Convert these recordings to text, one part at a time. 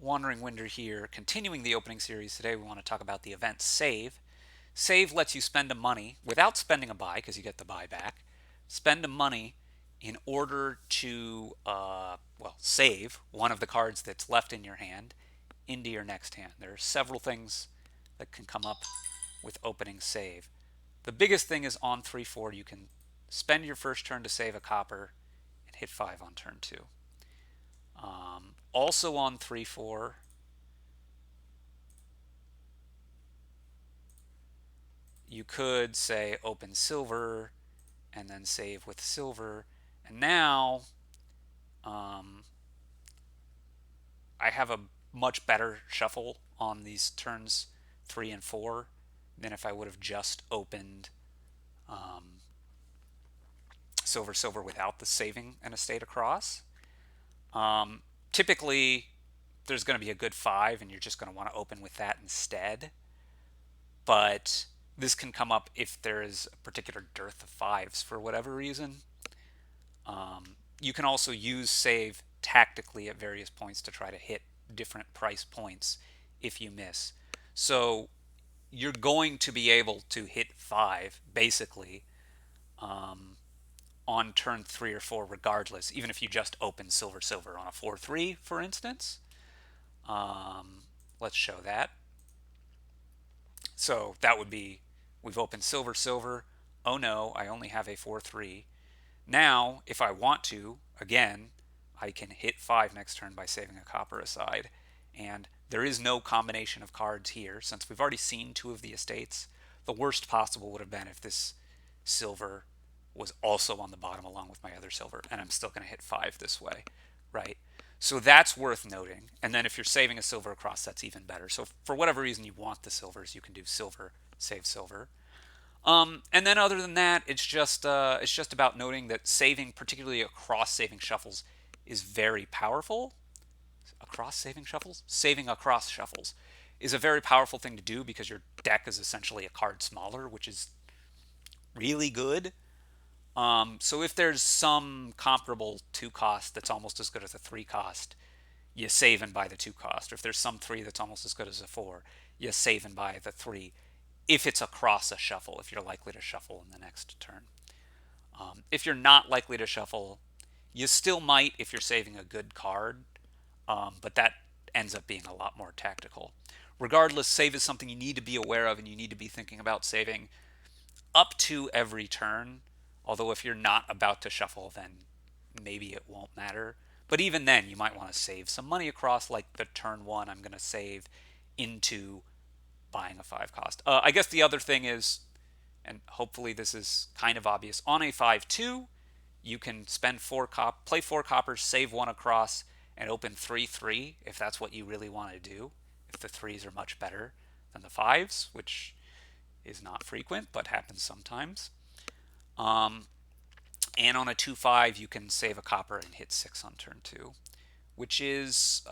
Wandering Winder here, continuing the opening series. Today we want to talk about the event Save. Save lets you spend a money without spending a buy because you get the buy back. Spend a money in order to, save one of the cards that's left in your hand into your next hand. There are several things that can come up with opening Save. The biggest thing is on 3-4, you can spend your first turn to save a copper and hit 5 on turn 2. Also on 3-4, you could say open silver and then save with silver. And now I have a much better shuffle on these turns 3 and 4 than if I would have just opened silver silver without the saving an estate across. Typically, there's going to be a good 5 and you're just going to want to open with that instead. But this can come up if there is a particular dearth of 5s for whatever reason. You can also use save tactically at various points to try to hit different price points if you miss. So you're going to be able to hit 5 basically on turn 3 or 4 regardless, even if you just open silver silver on a 4-3, for instance. Let's show that. So that would be, we've opened silver silver. Oh no, I only have a 4-3. Now, if I want to, again, I can hit 5 next turn by saving a copper aside. And there is no combination of cards here. Since we've already seen 2 of the estates, the worst possible would have been if this silver was also on the bottom along with my other silver, and I'm still going to hit 5 this way, right? So that's worth noting. And then if you're saving a silver across, that's even better. So for whatever reason you want the silvers, you can do silver, save silver. And then other than that, it's just about noting that saving, particularly across saving shuffles, is very powerful. Across saving shuffles? Saving across shuffles is a very powerful thing to do because your deck is essentially a card smaller, which is really good. So if there's some comparable 2 cost that's almost as good as a 3 cost, you save and buy the 2 cost. Or if there's some 3 that's almost as good as a 4, you save and buy the 3 if it's across a shuffle, if you're likely to shuffle in the next turn. If you're not likely to shuffle, you still might if you're saving a good card, but that ends up being a lot more tactical. Regardless, save is something you need to be aware of, and you need to be thinking about saving up to every turn. Although if you're not about to shuffle, then maybe it won't matter. But even then, you might want to save some money across, like the turn 1 I'm going to save into buying a 5 cost. I guess the other thing is, and hopefully this is kind of obvious, on a 5-2, you can spend play 4 coppers, save 1 across, and open 3-3 if that's what you really want to do. If the 3s are much better than the 5s, which is not frequent but happens sometimes. And on a 2-5, you can save a copper and hit 6 on turn 2, which is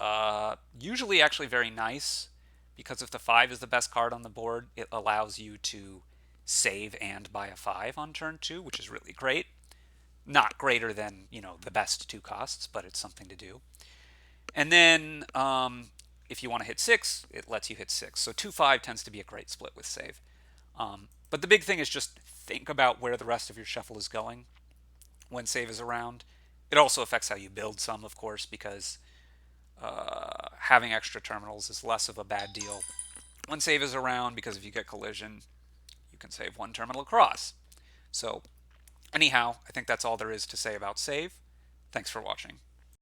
usually actually very nice because if the 5 is the best card on the board, it allows you to save and buy a 5 on turn 2, which is really great. Not greater than, the best 2 costs, but it's something to do. And then if you want to hit 6, it lets you hit 6. So 2-5 tends to be a great split with save. But the big thing is just think about where the rest of your shuffle is going when save is around. It also affects how you build some, of course, because having extra terminals is less of a bad deal when save is around, because if you get collision, you can save 1 terminal across. So anyhow, I think that's all there is to say about save. Thanks for watching.